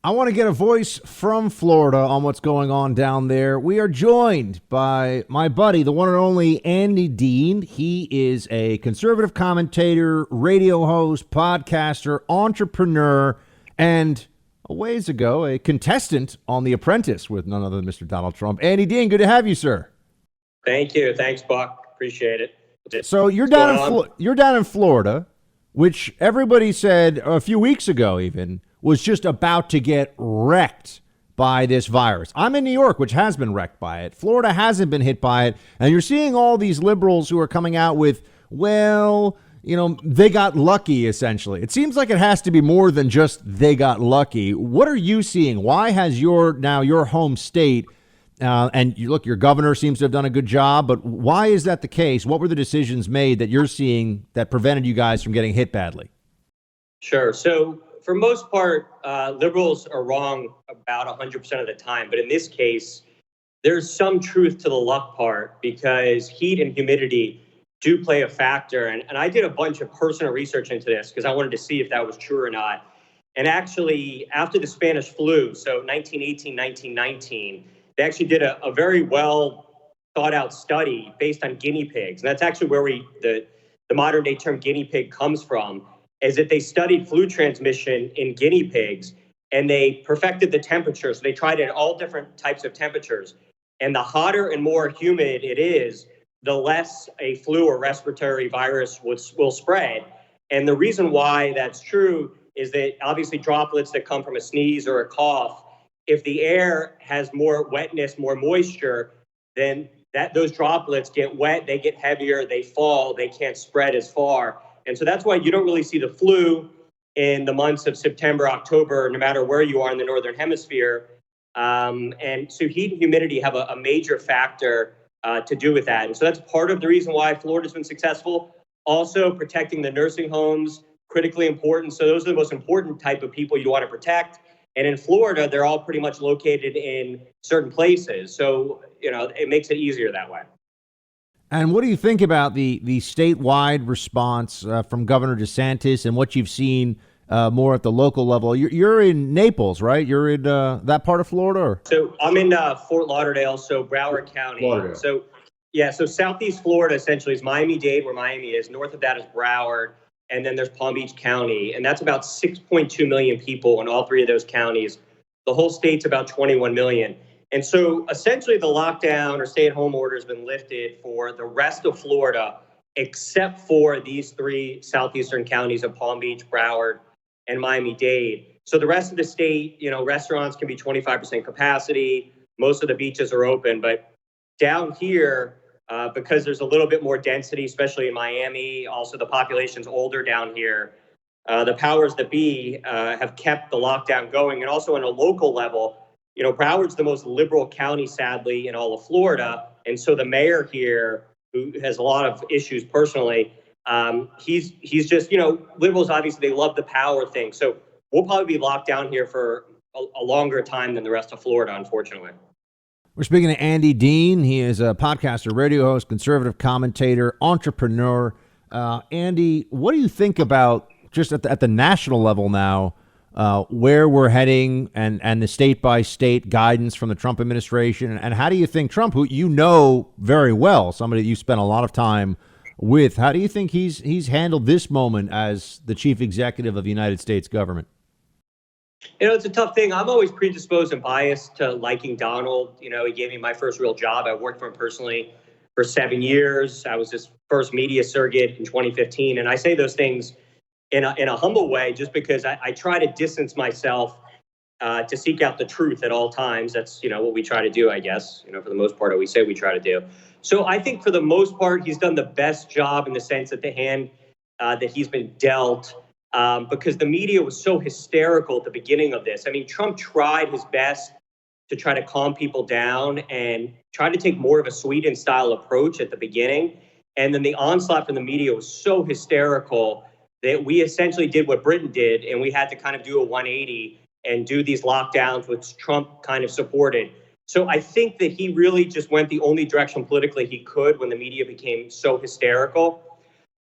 I want to get a voice from Florida on what's going on down there. We are joined by my buddy, the one and only Andy Dean. He is a conservative commentator, radio host, podcaster, entrepreneur, and a ways ago, a contestant on The Apprentice with none other than Mr. Donald Trump. Andy Dean, good to have you, sir. Thank you. Thanks, Buck. Appreciate it. So you're down in Florida, which everybody said a few weeks ago even was just about to get wrecked by this virus. I'm in New York, which has been wrecked by it. Florida hasn't been hit by it. And you're seeing all these liberals who are coming out with, well, you know, they got lucky, essentially. It seems like it has to be more than just they got lucky. What are you seeing? Why has your home state, and your governor seems to have done a good job, but why is that the case? What were the decisions made that you're seeing that prevented you guys from getting hit badly? Sure. So for most part, liberals are wrong about 100% of the time. But in this case, there's some truth to the luck part because heat and humidity do play a factor. And I did a bunch of personal research into this because I wanted to see if that was true or not. And actually, after the Spanish flu, so 1918, 1919, they actually did a very well thought out study based on guinea pigs. And that's actually where the modern day term guinea pig comes from, is that they studied flu transmission in guinea pigs and they perfected the temperature. So they tried it at all different types of temperatures. And the hotter and more humid it is, the less a flu or respiratory virus will spread. And the reason why that's true is that obviously droplets that come from a sneeze or a cough, if the air has more wetness, more moisture, then those droplets get wet, they get heavier, they fall, they can't spread as far. And so that's why you don't really see the flu in the months of September, October, no matter where you are in the Northern Hemisphere. And so heat and humidity have a major factor to do with that. And so that's part of the reason why Florida's been successful. Also, protecting the nursing homes, critically important. So those are the most important type of people you want to protect. And in Florida, they're all pretty much located in certain places. So, it makes it easier that way. And what do you think about the statewide response from Governor DeSantis and what you've seen more at the local level? You're in Naples, right? You're in that part of Florida? Or? So I'm in Fort Lauderdale, so Broward County. Lauderdale. So Southeast Florida essentially is Miami-Dade, where Miami is. North of that is Broward. And then there's Palm Beach County. And that's about 6.2 million people in all three of those counties. The whole state's about 21 million. And so essentially the lockdown or stay-at-home order has been lifted for the rest of Florida, except for these three southeastern counties of Palm Beach, Broward, and Miami-Dade. So the rest of the state, restaurants can be 25% capacity. Most of the beaches are open. But down here, because there's a little bit more density, especially in Miami, also the population's older down here, the powers that be have kept the lockdown going. And also on a local level, Broward's the most liberal county, sadly, in all of Florida. And so the mayor here, who has a lot of issues personally, he's just, liberals, obviously, they love the power thing. So we'll probably be locked down here for a longer time than the rest of Florida, unfortunately. We're speaking to Andy Dean. He is a podcaster, radio host, conservative commentator, entrepreneur. Andy, what do you think about just at the national level now, where we're heading and the state-by-state guidance from the Trump administration? And how do you think Trump, who you know very well, somebody that you spent a lot of time with, how do you think he's handled this moment as the chief executive of the United States government? It's a tough thing. I'm always predisposed and biased to liking Donald. He gave me my first real job. I worked for him personally for 7 years. I was his first media surrogate in 2015. And I say those things in a humble way, just because I try to distance myself to seek out the truth at all times. That's, what we try to do, I guess, for the most part, what we say we try to do. So I think for the most part, he's done the best job in the sense that the hand that he's been dealt, because the media was so hysterical at the beginning of this. I mean, Trump tried his best to try to calm people down and try to take more of a Sweden style approach at the beginning. And then the onslaught from the media was so hysterical that we essentially did what Britain did, and we had to kind of do a 180 and do these lockdowns, which Trump kind of supported. So I think that he really just went the only direction politically he could when the media became so hysterical.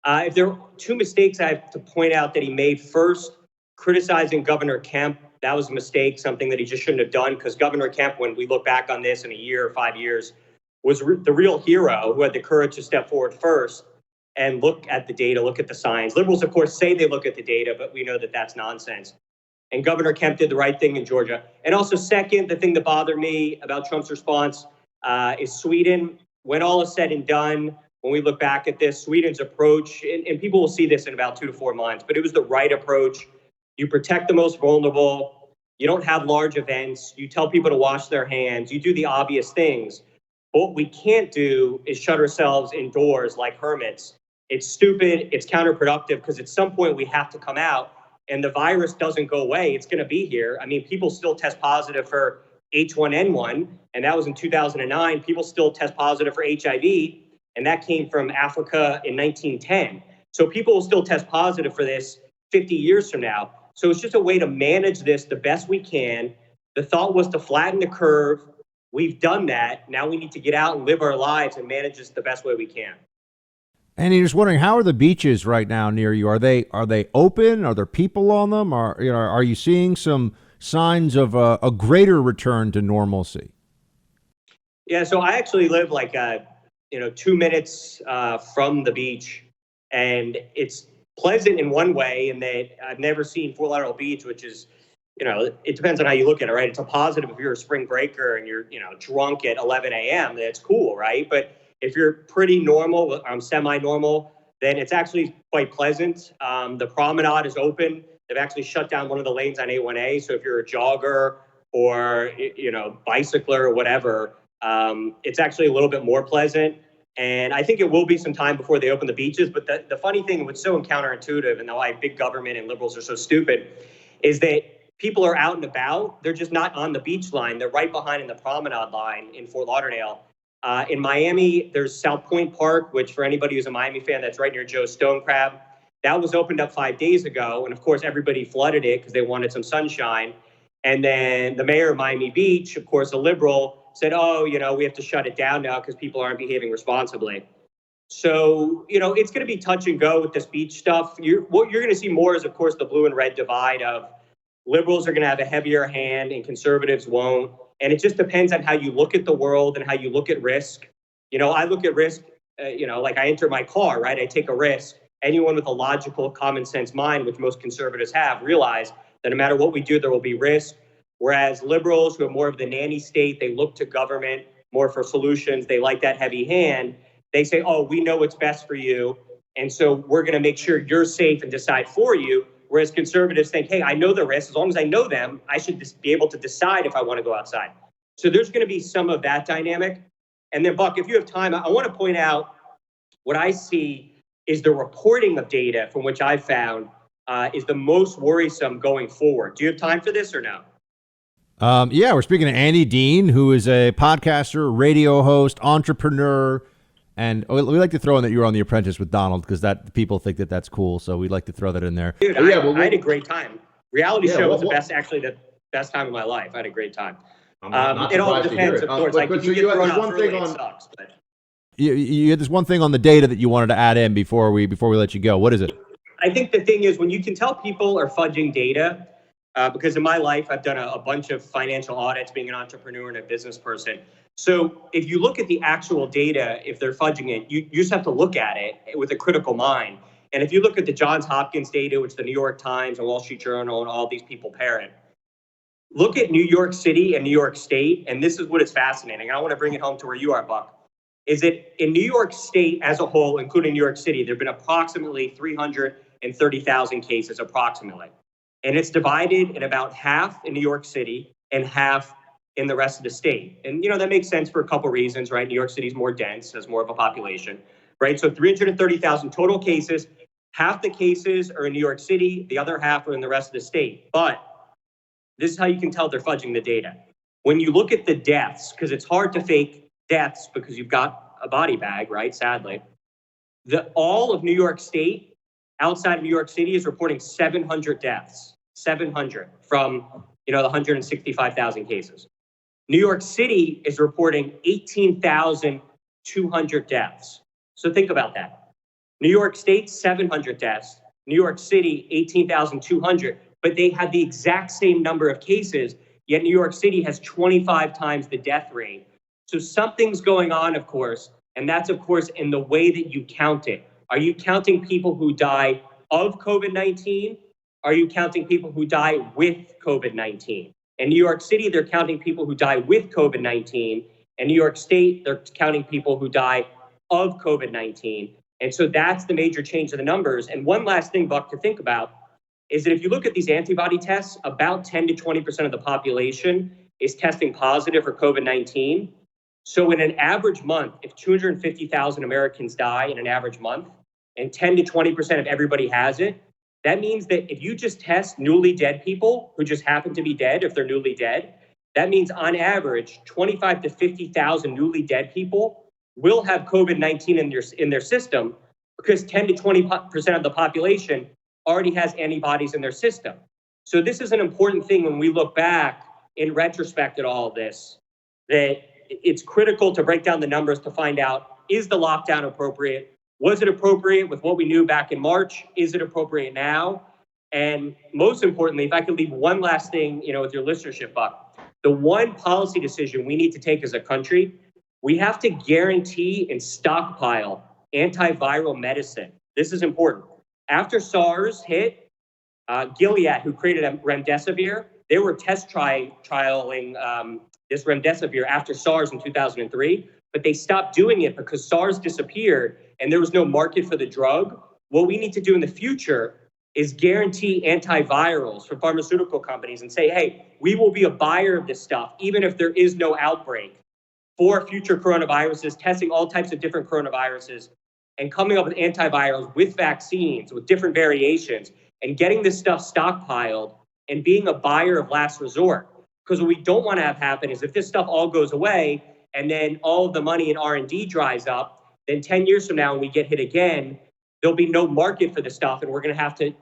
If there are two mistakes I have to point out that he made: first, criticizing Governor Kemp that was a mistake, something that he just shouldn't have done, because Governor Kemp, when we look back on this in a year or 5 years, was the real hero who had the courage to step forward first and look at the data, look at the science. Liberals, of course, say they look at the data, but we know that that's nonsense. And Governor Kemp did the right thing in Georgia. And also, second, the thing that bothered me about Trump's response is Sweden. When all is said and done, when we look back at this, Sweden's approach, and people will see this in about 2 to 4 months, but it was the right approach. You protect the most vulnerable. You don't have large events. You tell people to wash their hands. You do the obvious things. But what we can't do is shut ourselves indoors like hermits. It's stupid. It's counterproductive, because at some point we have to come out, and the virus doesn't go away. It's going to be here. I mean, people still test positive for H1N1, and that was in 2009. People still test positive for HIV, and that came from Africa in 1910. So people will still test positive for this 50 years from now. So it's just a way to manage this the best we can. The thought was to flatten the curve. We've done that. Now we need to get out and live our lives and manage this the best way we can. And you're just wondering, how are the beaches right now near you? Are they open? Are there people on them? Are you seeing some signs of a greater return to normalcy? Yeah, so I actually live like 2 minutes from the beach, and it's pleasant in one way in that I've never seen Fort Lauderdale Beach, which is, it depends on how you look at it, right? It's a positive if you're a spring breaker and you're, drunk at 11 a.m., that's cool, right? But if you're pretty normal, semi-normal, then it's actually quite pleasant. The promenade is open. They've actually shut down one of the lanes on A1A. So if you're a jogger or, bicycler or whatever, it's actually a little bit more pleasant. And I think it will be some time before they open the beaches. But the funny thing, what's so counterintuitive, and why big government and liberals are so stupid, is that people are out and about. They're just not on the beach line. They're right behind in the promenade line in Fort Lauderdale. In Miami, there's South Point Park, which for anybody who's a Miami fan, that's right near Joe's Stone Crab. That was opened up 5 days ago. And of course, everybody flooded it because they wanted some sunshine. And then the mayor of Miami Beach, of course, a liberal, said, we have to shut it down now because people aren't behaving responsibly. So, it's going to be touch and go with this beach stuff. What you're going to see more is, of course, the blue and red divide of liberals are going to have a heavier hand and conservatives won't. And it just depends on how you look at the world and how you look at risk. I look at risk, like I enter my car, right? I take a risk. Anyone with a logical, common sense mind, which most conservatives have, realize that no matter what we do, there will be risk. Whereas liberals, who are more of the nanny state, they look to government more for solutions. They like that heavy hand. They say, we know what's best for you. And so we're going to make sure you're safe and decide for you. Whereas conservatives think, hey, I know the risks. As long as I know them, I should just be able to decide if I want to go outside. So there's going to be some of that dynamic. And then, Buck, if you have time, I want to point out what I see is the reporting of data from which I found is the most worrisome going forward. Do you have time for this or no? Yeah, we're speaking to Andy Dean, who is a podcaster, radio host, entrepreneur. And we like to throw in that you were on The Apprentice with Donald, because people think that that's cool. So we'd like to throw that in there. Dude, I had a great time. Reality show was the best time of my life. I had a great time. It all depends, of course. Like, if you get thrown out early, it sucks. But you had this one thing on the data that you wanted to add in before we let you go. What is it? I think the thing is, when you can tell people are fudging data, because in my life, I've done a bunch of financial audits, being an entrepreneur and a business person. So if you look at the actual data, if they're fudging it, you just have to look at it with a critical mind. And if you look at the Johns Hopkins data, which the New York Times and Wall Street Journal and all these people parrot, look at New York City and New York State, and this is what is fascinating. I want to bring it home to where you are, Buck. Is that in New York State as a whole, including New York City, there have been approximately 330,000 cases, approximately. And it's divided in about half in New York City and half in the rest of the state. And, that makes sense for a couple reasons, right? New York City is more dense, has more of a population, right? So 330,000 total cases. Half the cases are in New York City. The other half are in the rest of the state. But this is how you can tell they're fudging the data. When you look at the deaths, because it's hard to fake deaths because you've got a body bag, right? Sadly. All of New York State, outside of New York City, is reporting 700 deaths. 700 from, the 165,000 cases. New York City is reporting 18,200 deaths. So think about that. New York State, 700 deaths. New York City, 18,200. but they have the exact same number of cases, yet New York City has 25 times the death rate. So something's going on, of course, and that's, of course, in the way that you count it. Are you counting people who die of COVID-19? Are you counting people who die with COVID-19? In New York City, they're counting people who die with COVID-19. In New York State, they're counting people who die of COVID-19. And so that's the major change of the numbers. And one last thing, Buck, to think about is that if you look at these antibody tests, about 10 to 20% of the population is testing positive for COVID-19. So in an average month, if 250,000 Americans die in an average month and 10 to 20% of everybody has it, that means that if you just test newly dead people who just happen to be dead, if they're newly dead, that means on average, 25 to 50,000 newly dead people will have COVID-19 in their system because 10 to 20% of the population already has antibodies in their system. So this is an important thing when we look back in retrospect at all of this, that it's critical to break down the numbers to find out, is the lockdown appropriate? Was it appropriate with what we knew back in March? Is it appropriate now? And most importantly, if I could leave one last thing, with your listenership, Buck, the one policy decision we need to take as a country, we have to guarantee and stockpile antiviral medicine. This is important. After SARS hit, Gilead, who created remdesivir, they were test trialing this remdesivir after SARS in 2003, but they stopped doing it because SARS disappeared and there was no market for the drug. What we need to do in the future is guarantee antivirals for pharmaceutical companies and say, hey, we will be a buyer of this stuff, even if there is no outbreak, for future coronaviruses, testing all types of different coronaviruses and coming up with antivirals with vaccines, with different variations, and getting this stuff stockpiled and being a buyer of last resort. Because what we don't want to have happen is if this stuff all goes away and then all of the money in R&D dries up, then 10 years from now when we get hit again, there'll be no market for the stuff and we're going to have to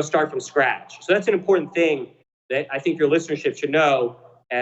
start from scratch. So that's an important thing that I think your listenership should know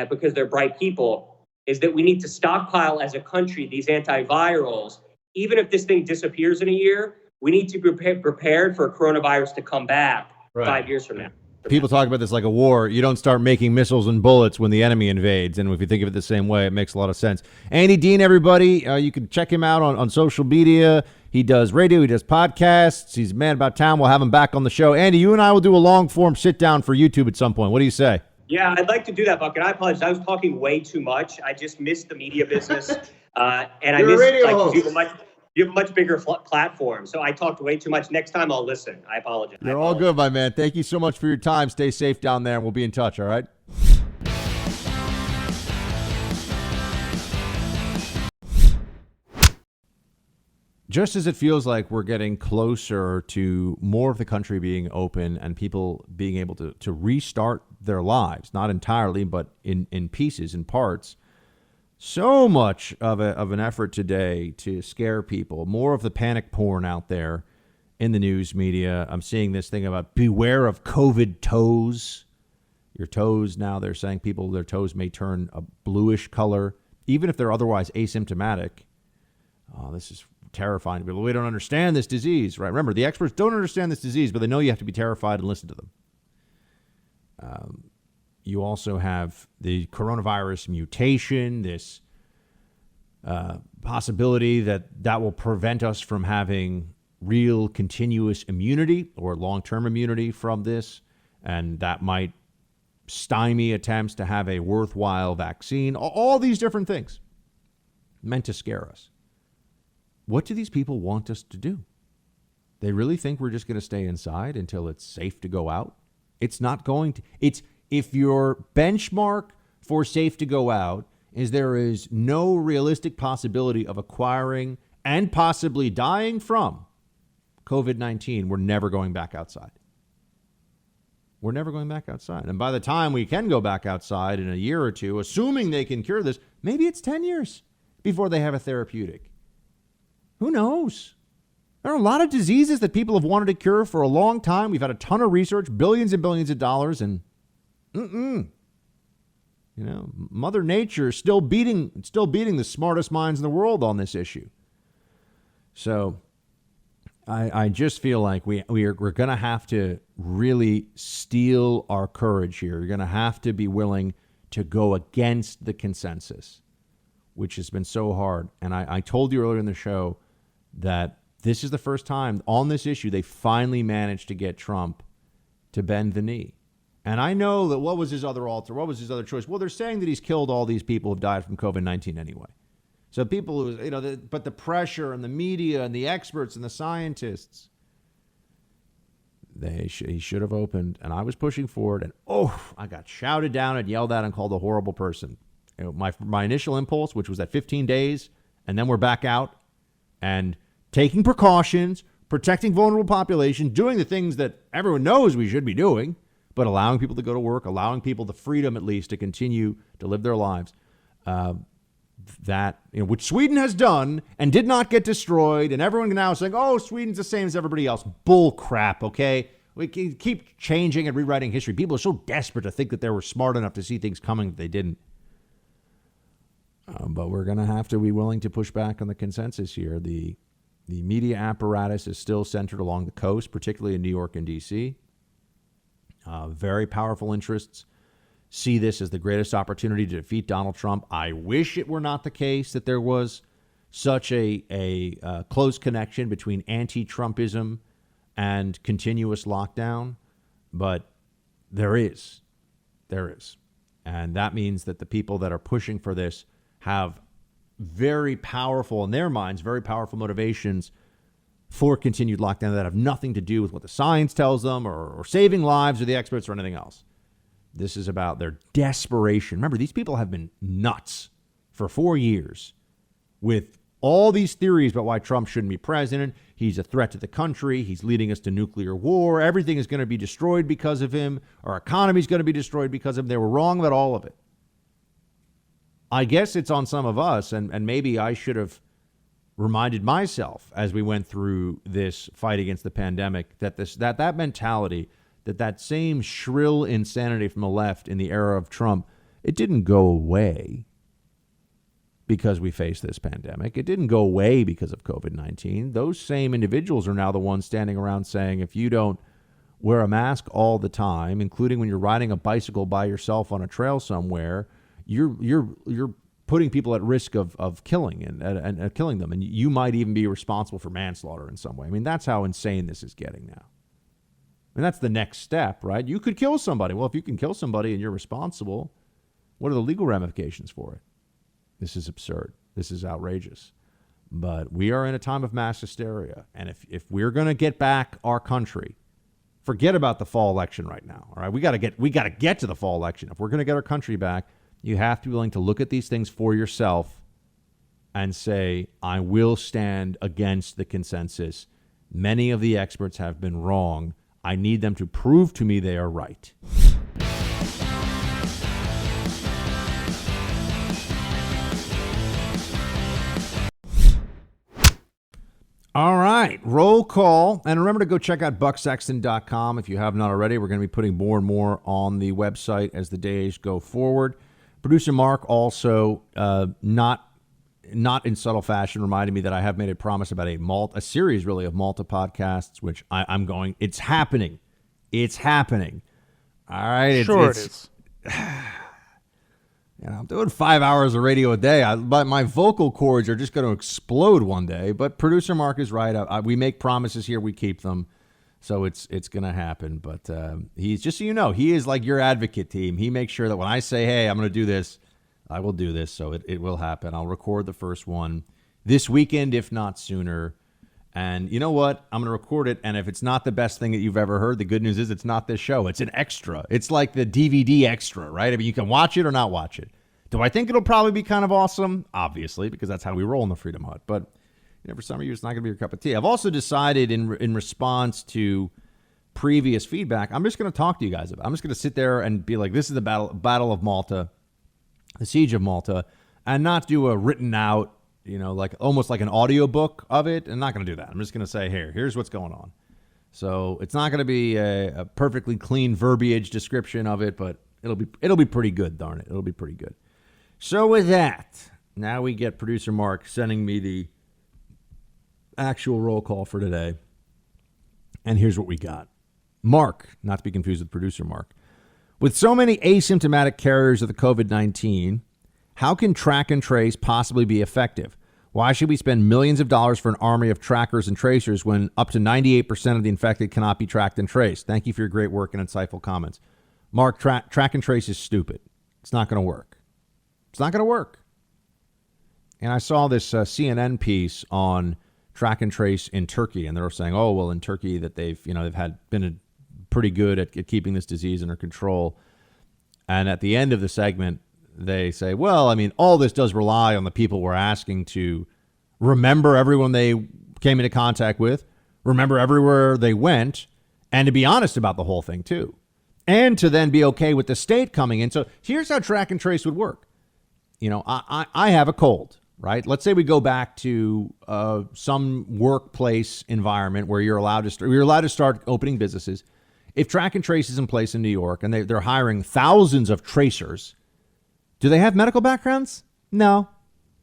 because they're bright people, is that we need to stockpile as a country these antivirals. Even if this thing disappears in a year, we need to be prepared for a coronavirus to come back 5 years from now. People talk about this like a war. You don't start making missiles and bullets when the enemy invades. And if you think of it the same way, it makes a lot of sense. Andy Dean, everybody, you can check him out on social media. He does radio. He does podcasts. He's a man about town. We'll have him back on the show. Andy, you and I will do a long-form sit-down for YouTube at some point. What do you say? Yeah, I'd like to do that, Buck. And I apologize. I was talking way too much. I just missed the media business. And I missed you have a much bigger platform. So I talked way too much. Next time I'll listen. I apologize. You're all good, my man. Thank you so much for your time. Stay safe down there, and we'll be in touch, all right? Just as it feels like we're getting closer to more of the country being open and people being able to restart their lives, not entirely, but in pieces, in parts, so much of an effort today to scare people, more of the panic porn out there in the news media. I'm seeing this thing about beware of COVID toes. Your toes now, they're saying their toes may turn a bluish color, even if they're otherwise asymptomatic. Oh, this is terrifying to people. We don't understand this disease, right? Remember, the experts don't understand this disease, but they know you have to be terrified and listen to them. You also have the coronavirus mutation, this possibility that will prevent us from having real continuous immunity or long-term immunity from this, and that might stymie attempts to have a worthwhile vaccine. All these different things meant to scare us. What do these people want us to do? They really think we're just going to stay inside until it's safe to go out? It's not going to. If your benchmark for safe to go out is there is no realistic possibility of acquiring and possibly dying from COVID-19, we're never going back outside. We're never going back outside. And by the time we can go back outside in a year or two, assuming they can cure this, maybe it's 10 years before they have a therapeutic. Who knows? There are a lot of diseases that people have wanted to cure for a long time. We've had a ton of research, billions and billions of dollars, and Mother Nature is still beating the smartest minds in the world on this issue. So I just feel like we're going to have to really steel our courage here. You're going to have to be willing to go against the consensus, which has been so hard. And I told you earlier in the show that this is the first time on this issue they finally managed to get Trump to bend the knee. And I know that what was his other choice? Well, they're saying that he's killed all these people who've died from COVID-19 anyway. So people who, but the pressure and the media and the experts and the scientists, he should have opened. And I was pushing forward, and I got shouted down and yelled at and called a horrible person. My initial impulse, which was at 15 days, and then we're back out and taking precautions, protecting vulnerable populations, doing the things that everyone knows we should be doing, but allowing people to go to work, allowing people the freedom at least to continue to live their lives. Which Sweden has done and did not get destroyed, and everyone now is saying, oh, Sweden's the same as everybody else. Bull crap, okay? We can keep changing and rewriting history. People are so desperate to think that they were smart enough to see things coming that they didn't. But we're going to have to be willing to push back on the consensus here. The media apparatus is still centered along the coast, particularly in New York and D.C. Very powerful interests see this as the greatest opportunity to defeat Donald Trump. I wish it were not the case that there was such a close connection between anti-Trumpism and continuous lockdown, but there is. And that means that the people that are pushing for this have very powerful, in their minds, very powerful motivations for continued lockdown that have nothing to do with what the science tells them or saving lives or the experts or anything else. This is about their desperation. Remember, these people have been nuts for 4 years with all these theories about why Trump shouldn't be president. He's a threat to the country. He's leading us to nuclear war. Everything is going to be destroyed because of him. Our economy is going to be destroyed because of him. They were wrong about all of it. I guess it's on some of us, and maybe I should have reminded myself as we went through this fight against the pandemic that that mentality, that same shrill insanity from the left in the era of Trump, it didn't go away because we faced this pandemic. It didn't go away because of COVID-19. Those same individuals are now the ones standing around saying, if you don't wear a mask all the time, including when you're riding a bicycle by yourself on a trail somewhere, you're putting people at risk of killing and killing them. And you might even be responsible for manslaughter in some way. I mean, that's how insane this is getting now. And that's the next step, right? You could kill somebody. Well, if you can kill somebody and you're responsible, what are the legal ramifications for it? This is absurd. This is outrageous. But we are in a time of mass hysteria. And if we're going to get back our country, forget about the fall election right now. All right, we got to get to the fall election. If we're going to get our country back, you have to be willing to look at these things for yourself and say, I will stand against the consensus. Many of the experts have been wrong. I need them to prove to me they are right. All right, roll call. And remember to go check out bucksexton.com if you have not already. We're going to be putting more and more on the website as the days go forward. Producer Mark also, not in subtle fashion, reminded me that I have made a promise about a series really of Malta podcasts, which I'm going. It's happening. It's happening. All right. It is. I'm doing 5 hours of radio a day. But my vocal cords are just going to explode one day. But producer Mark is right. We make promises here. We keep them. So it's going to happen. But he's, just so you know, he is like your advocate team. He makes sure that when I say, hey, I'm going to do this, I will do this. So it will happen. I'll record the first one this weekend, if not sooner. And you know what? I'm going to record it. And if it's not the best thing that you've ever heard, the good news is it's not this show. It's an extra. It's like the DVD extra, right? I mean, you can watch it or not watch it. Do I think it'll probably be kind of awesome? Obviously, because that's how we roll in the Freedom Hut. But for some of you, it's not going to be your cup of tea. I've also decided in response to previous feedback, I'm just going to talk to you guys about it. I'm just going to sit there and be like, this is the Battle of Malta, the Siege of Malta, and not do a written out, like almost like an audiobook of it. I'm not going to do that. I'm just going to say, here's what's going on. So it's not going to be a perfectly clean verbiage description of it, but it'll be pretty good, darn it. It'll be pretty good. So with that, now we get producer Mark sending me the actual roll call for today. And here's what we got. Mark, not to be confused with producer Mark. With so many asymptomatic carriers of the COVID-19, how can track and trace possibly be effective? Why should we spend millions of dollars for an army of trackers and tracers when up to 98% of the infected cannot be tracked and traced? Thank you for your great work and insightful comments. Mark, track and trace is stupid. It's not going to work. It's not going to work. And I saw this CNN piece on track and trace in Turkey, and they were saying, oh, well, in Turkey that they've been pretty good at keeping this disease under control. And at the end of the segment, they say, well, I mean, all this does rely on the people we're asking to remember everyone they came into contact with, remember everywhere they went, and to be honest about the whole thing, too. And to then be okay with the state coming in. So here's how track and trace would work. You know, I have a cold, right? Let's say we go back to some workplace environment where you're allowed to start opening businesses. If track and trace is in place in New York and they're hiring thousands of tracers, do they have medical backgrounds? No.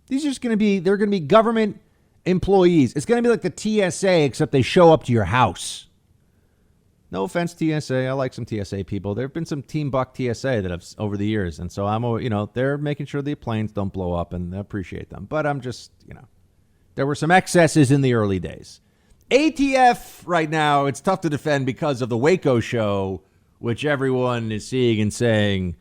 These are just going to be government employees. It's going to be like the TSA, except they show up to your house. No offense, TSA. I like some TSA people. There have been some Team Buck TSA that have over the years. And so they're making sure the planes don't blow up, and I appreciate them. But I'm just, there were some excesses in the early days. ATF right now, it's tough to defend because of the Waco show, which everyone is seeing and saying,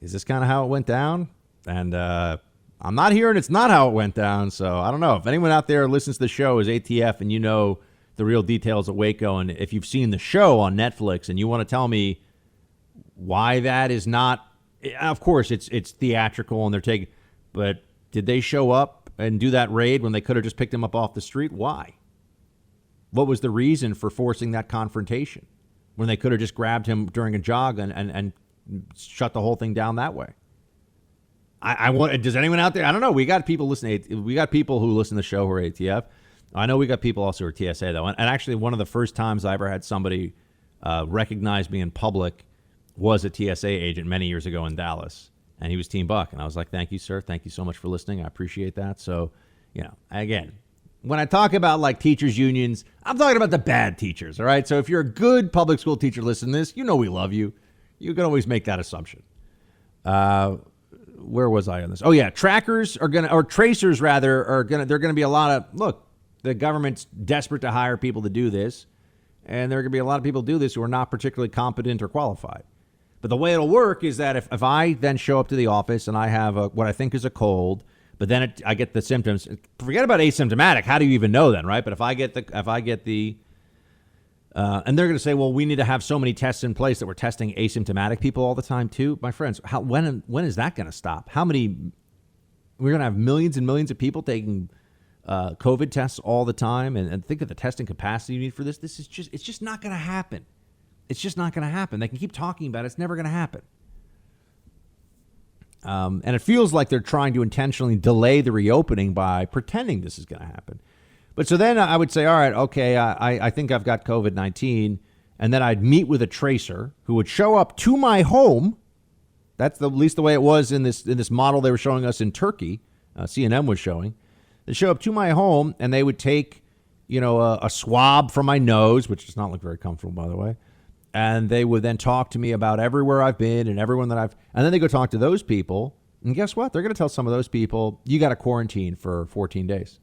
is this kind of how it went down? And I'm not hearing it's not how it went down. So I don't know. If anyone out there listens to the show is ATF and you know the real details of Waco, and if you've seen the show on Netflix and you want to tell me why that is not, of course it's theatrical and they're taking, but did they show up and do that raid when they could have just picked him up off the street? Why? What was the reason for forcing that confrontation when they could have just grabbed him during a jog and shut the whole thing down that way? Does anyone out there? I don't know. We got people who listen to the show who are ATF. I know we got people also who are TSA though. And actually one of the first times I ever had somebody recognize me in public was a TSA agent many years ago in Dallas. And he was Team Buck. And I was like, thank you, sir. Thank you so much for listening. I appreciate that. So, again, when I talk about like teachers unions, I'm talking about the bad teachers. All right. So if you're a good public school teacher listening to this, we love you. You can always make that assumption. Where was I on this? Oh yeah. Tracers are going to be a lot of, look, the government's desperate to hire people to do this. And there are going to be a lot of people do this who are not particularly competent or qualified. But the way it'll work is that if I then show up to the office and I have what I think is a cold, but then I get the symptoms, forget about asymptomatic. How do you even know then, right? But if I get the and they're going to say, well, we need to have so many tests in place that we're testing asymptomatic people all the time too. My friends, when is that going to stop? We're going to have millions and millions of people taking COVID tests all the time, and think of the testing capacity you need for this. It's just not going to happen. It's just not going to happen. They can keep talking about it. It's never going to happen. And it feels like they're trying to intentionally delay the reopening by pretending this is going to happen. But so then I would say, all right, okay, I think I've got COVID-19. And then I'd meet with a tracer who would show up to my home. That's at least the way it was in this model they were showing us in Turkey. CNN was showing. They show up to my home and they would take, a swab from my nose, which does not look very comfortable, by the way. And they would then talk to me about everywhere I've been and everyone and then they go talk to those people. And guess what? They're going to tell some of those people, you got to quarantine for 14 days.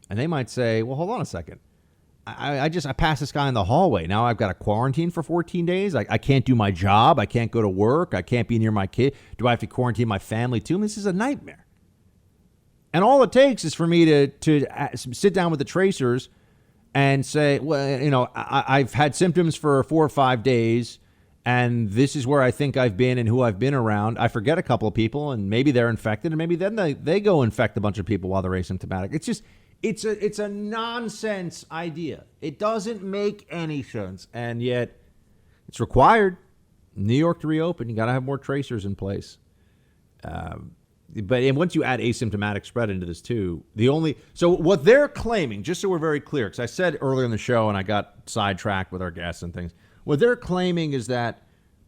And they might say, well, hold on a second. I passed this guy in the hallway. Now I've got to quarantine for 14 days. I can't do my job. I can't go to work. I can't be near my kid. Do I have to quarantine my family too? This is a nightmare. And all it takes is for me to sit down with the tracers and say, well, I've had symptoms for 4 or 5 days, and this is where I think I've been and who I've been around. I forget a couple of people, and maybe they're infected, and maybe then they go infect a bunch of people while they're asymptomatic. It's a nonsense idea. It doesn't make any sense, and yet it's required. New York to reopen, you got to have more tracers in place. But once you add asymptomatic spread into this too, so what they're claiming, just so we're very clear, because I said earlier in the show and I got sidetracked with our guests and things, what they're claiming is that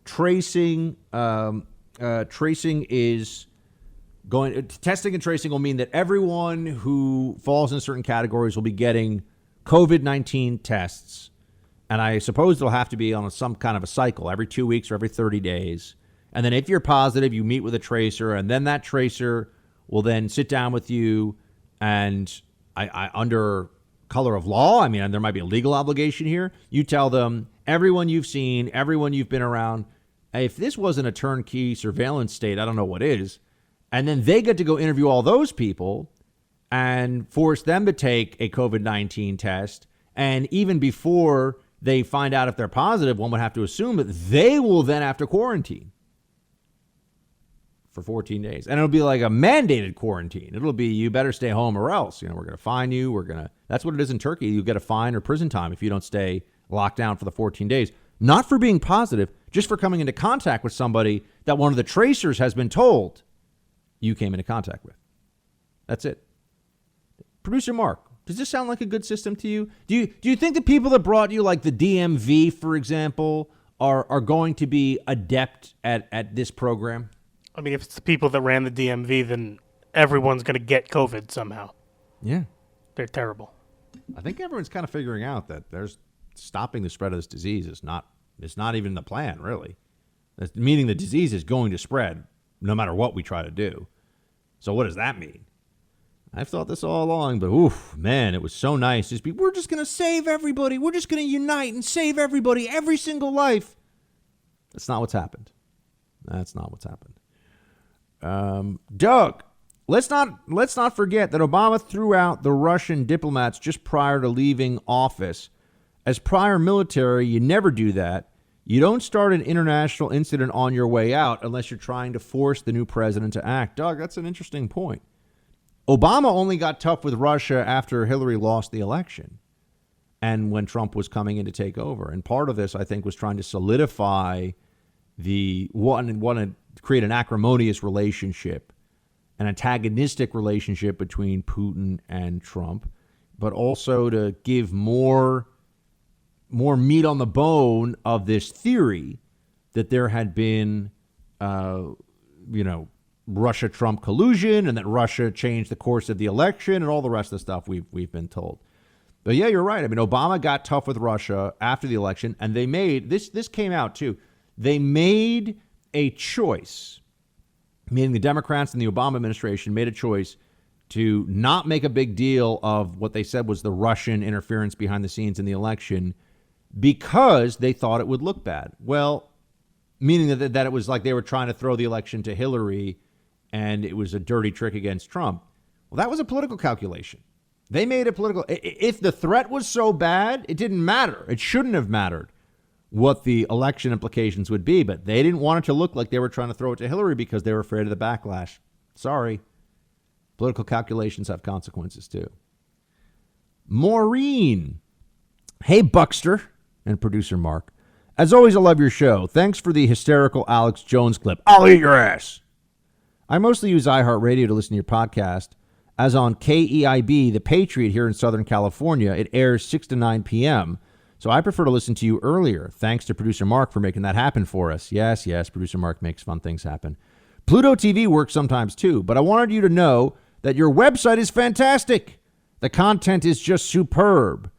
testing and tracing will mean that everyone who falls in certain categories will be getting COVID-19 tests And I suppose it'll have to be on some kind of a cycle, every 2 weeks or every 30 days. And then if you're positive, you meet with a tracer, and then that tracer will then sit down with you and under color of law, I mean, there might be a legal obligation here. You tell them, everyone you've seen, everyone you've been around, if this wasn't a turnkey surveillance state, I don't know what is. And then they get to go interview all those people and force them to take a COVID-19 test. And even before they find out if they're positive, one would have to assume that they will then have to quarantine for 14 days. And it'll be like a mandated quarantine. It'll be, you better stay home or else. We're going to fine you. That's what it is in Turkey. You get a fine or prison time if you don't stay locked down for the 14 days. Not for being positive, just for coming into contact with somebody that one of the tracers has been told you came into contact with. That's it. Producer Mark, does this sound like a good system to you? Do you think the people that brought you, like the DMV, for example, are going to be adept at this program? I mean, if it's the people that ran the DMV, then everyone's going to get COVID somehow. Yeah. They're terrible. I think everyone's kind of figuring out that there's stopping the spread of this disease is not even the plan, really. Meaning the disease is going to spread no matter what we try to do. So what does that mean? I've thought this all along, but oof, man, it was so nice. We're just going to save everybody. We're just going to unite and save everybody, every single life. That's not what's happened. That's not what's happened. Doug, let's not forget that Obama threw out the Russian diplomats just prior to leaving office. As prior military, you never do that. You don't start an international incident on your way out unless you're trying to force the new president to act. Doug, that's an interesting point. Obama only got tough with Russia after Hillary lost the election and when Trump was coming in to take over. And part of this, I think, was trying to solidify want to create an acrimonious relationship, an antagonistic relationship between Putin and Trump, but also to give more meat on the bone of this theory that there had been, Russia-Trump collusion and that Russia changed the course of the election and all the rest of the stuff we've been told. But yeah, you're right. I mean, Obama got tough with Russia after the election, and they made this came out too. They made a choice, meaning the Democrats and the Obama administration made a choice to not make a big deal of what they said was the Russian interference behind the scenes in the election because they thought it would look bad. Well, meaning that it was like they were trying to throw the election to Hillary and it was a dirty trick against Trump. Well, that was a political calculation. They made a political. If the threat was so bad, it didn't matter. It shouldn't have mattered what the election implications would be, but they didn't want it to look like they were trying to throw it to Hillary because they were afraid of the backlash. Sorry. Political calculations have consequences too. Maureen. Hey, Buckster and producer Mark. As always, I love your show. Thanks for the hysterical Alex Jones clip. I'll eat your ass. I mostly use iHeartRadio to listen to your podcast. As on KEIB, The Patriot here in Southern California, it airs 6 to 9 p.m., so I prefer to listen to you earlier. Thanks to producer Mark for making that happen for us. Yes, producer Mark makes fun things happen. Pluto TV works sometimes too, but I wanted you to know that your website is fantastic. The content is just superb.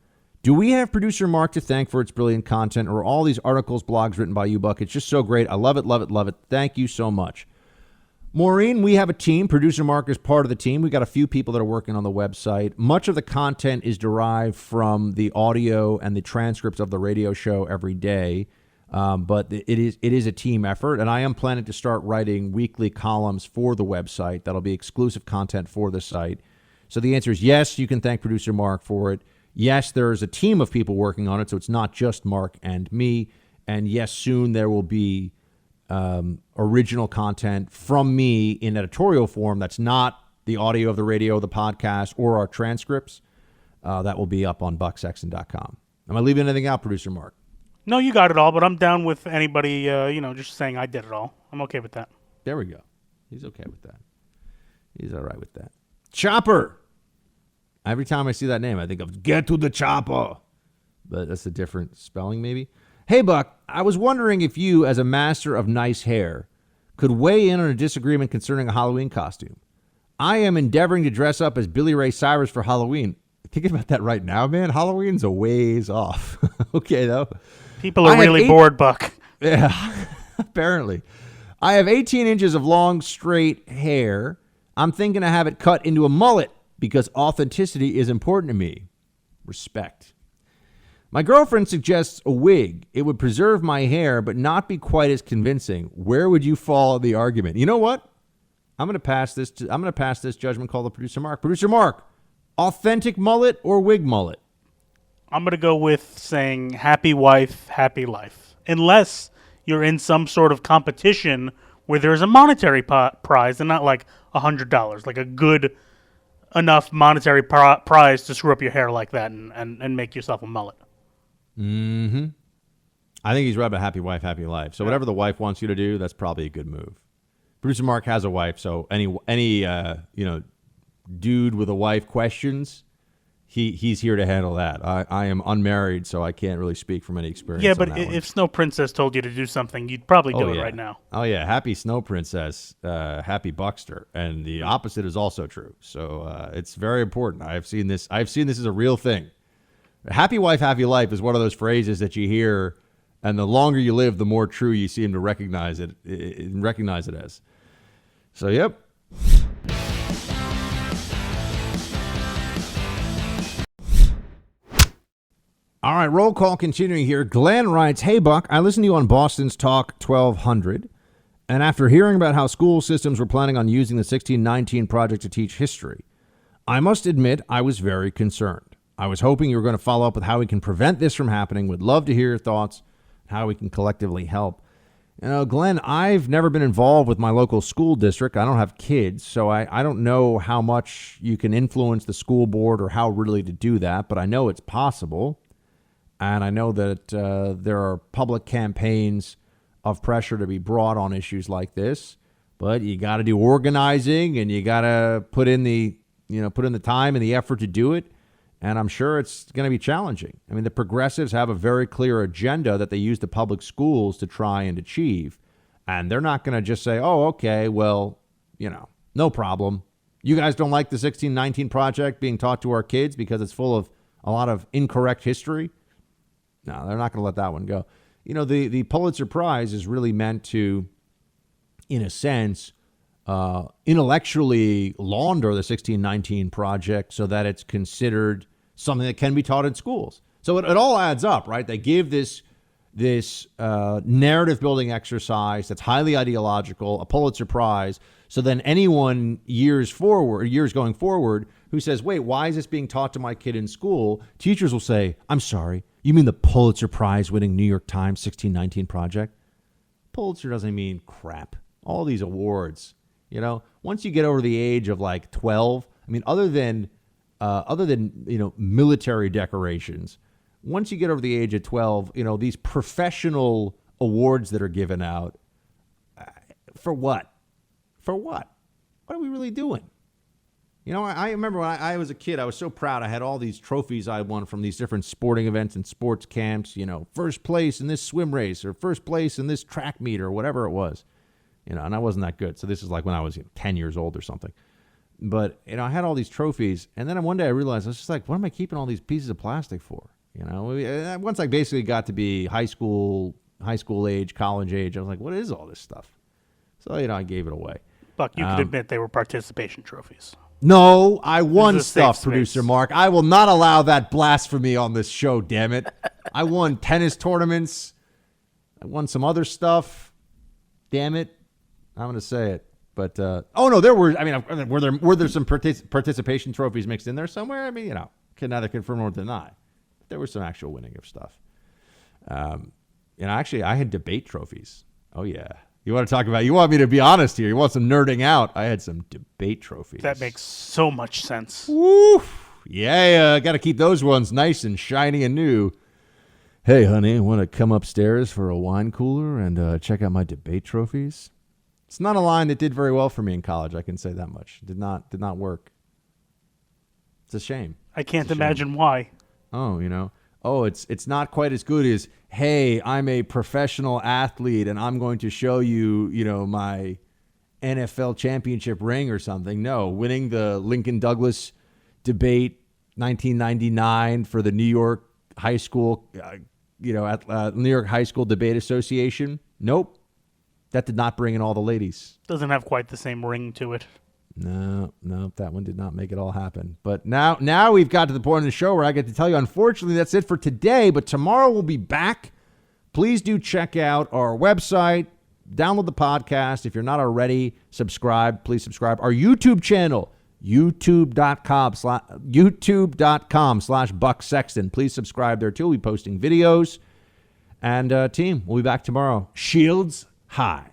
Do we have producer Mark to thank for its brilliant content, or all these articles, blogs written by you, Buck? It's just so great. I love it, love it, love it. Thank you so much. Maureen, we have a team. Producer Mark is part of the team. We got a few people that are working on the website. Much of the content is derived from the audio and the transcripts of the radio show every day. But it is a team effort, and I am planning to start writing weekly columns for the website that'll be exclusive content for the site. So the answer is yes, you can thank producer Mark for it. Yes, there's a team of people working on it, so it's not just Mark and me. And yes, soon there will be original content from me in editorial form that's not the audio of the radio, the podcast, or our transcripts. That will be up on bucksexton.com. Am I leaving anything out, producer Mark? No, you got it all, but I'm down with anybody, just saying I did it all. I'm okay with that. There we go. He's okay with that. He's all right with that. Chopper. Every time I see that name, I think of Get to the Chopper. But that's a different spelling, maybe. Hey, Buck, I was wondering if you, as a master of nice hair, could weigh in on a disagreement concerning a Halloween costume. I am endeavoring to dress up as Billy Ray Cyrus for Halloween. Thinking about that right now, man. Halloween's a ways off. Okay, though. People are really bored, Buck. Yeah, apparently. I have 18 inches of long, straight hair. I'm thinking to have it cut into a mullet because authenticity is important to me. Respect. My girlfriend suggests a wig. It would preserve my hair, but not be quite as convincing. Where would you fall in the argument? You know what? I'm going to pass this judgment call to producer Mark. Producer Mark, authentic mullet or wig mullet? I'm going to go with saying happy wife, happy life. Unless you're in some sort of competition where there's a monetary prize and not like $100, like a good enough monetary prize to screw up your hair like that and make yourself a mullet. Mm-hmm. I think he's right about happy wife, happy life. So whatever the wife wants you to do, that's probably a good move. Producer Mark has a wife, so any dude with a wife questions, he's here to handle that. I am unmarried, so I can't really speak from any experience. Yeah, but if Snow Princess told you to do something, you'd probably do it right now. Oh yeah, happy Snow Princess, happy Buckster, and the opposite is also true. So it's very important. I've seen this as a real thing. Happy wife, happy life is one of those phrases that you hear, and the longer you live, the more true you seem to recognize it as. So, yep. All right, roll call continuing here. Glenn writes, "Hey, Buck, I listened to you on Boston's Talk 1200, and after hearing about how school systems were planning on using the 1619 project to teach history, I must admit I was very concerned. I was hoping you were going to follow up with how we can prevent this from happening. Would love to hear your thoughts, how we can collectively help." You know, Glenn, I've never been involved with my local school district. I don't have kids, so I don't know how much you can influence the school board or how really to do that, but I know it's possible. And I know that there are public campaigns of pressure to be brought on issues like this, but you got to do organizing and you got to put in the time and the effort to do it. And I'm sure it's going to be challenging. I mean, the progressives have a very clear agenda that they use the public schools to try and achieve. And they're not going to just say, oh, okay, well, no problem. You guys don't like the 1619 project being taught to our kids because it's full of a lot of incorrect history? No, they're not going to let that one go. The Pulitzer Prize is really meant to, in a sense, intellectually launder the 1619 project so that it's considered something that can be taught in schools. So it all adds up, right? They give this narrative building exercise that's highly ideological a Pulitzer Prize. So then anyone years going forward who says, wait, why is this being taught to my kid in school? Teachers will say, I'm sorry, you mean the Pulitzer Prize winning New York Times 1619 project? Pulitzer doesn't mean crap. All these awards, once you get over the age of like 12, I mean, other than military decorations, once you get over the age of 12, these professional awards that are given out, for what? For what? What are we really doing? I remember when I was a kid, I was so proud. I had all these trophies I won from these different sporting events and sports camps, first place in this swim race or first place in this track meet or whatever it was, and I wasn't that good. So this is like when I was 10 years old or something. But, I had all these trophies. And then one day I realized, I was just like, what am I keeping all these pieces of plastic for? Once I basically got to be high school age, college age, I was like, what is all this stuff? So, I gave it away. Buck, you could admit they were participation trophies. No, I won stuff, producer space. Mark. I will not allow that blasphemy on this show, damn it. I won tennis tournaments. I won some other stuff. Damn it. I'm going to say it. But, were there some participation trophies mixed in there somewhere? I mean, can neither confirm nor deny. But there was some actual winning of stuff. Actually, I had debate trophies. Oh, yeah. You want me to be honest here. You want some nerding out. I had some debate trophies. That makes so much sense. Woo! Yeah, got to keep those ones nice and shiny and new. Hey, honey, want to come upstairs for a wine cooler and check out my debate trophies? It's not a line that did very well for me in college. I can say that much. Did not work. It's a shame. I can't imagine why. Oh, it's not quite as good as, hey, I'm a professional athlete and I'm going to show you, my NFL championship ring or something. No, winning the Lincoln Douglas debate 1999 for the New York High School, New York High School Debate Association. Nope. That did not bring in all the ladies. Doesn't have quite the same ring to it. No, that one did not make it all happen. But now we've got to the point of the show where I get to tell you, unfortunately, that's it for today. But tomorrow we'll be back. Please do check out our website. Download the podcast. If you're not already subscribed, please subscribe. Our YouTube channel, youtube.com/Buck Sexton. Please subscribe there too. We'll be posting videos. And team, we'll be back tomorrow. Shields high.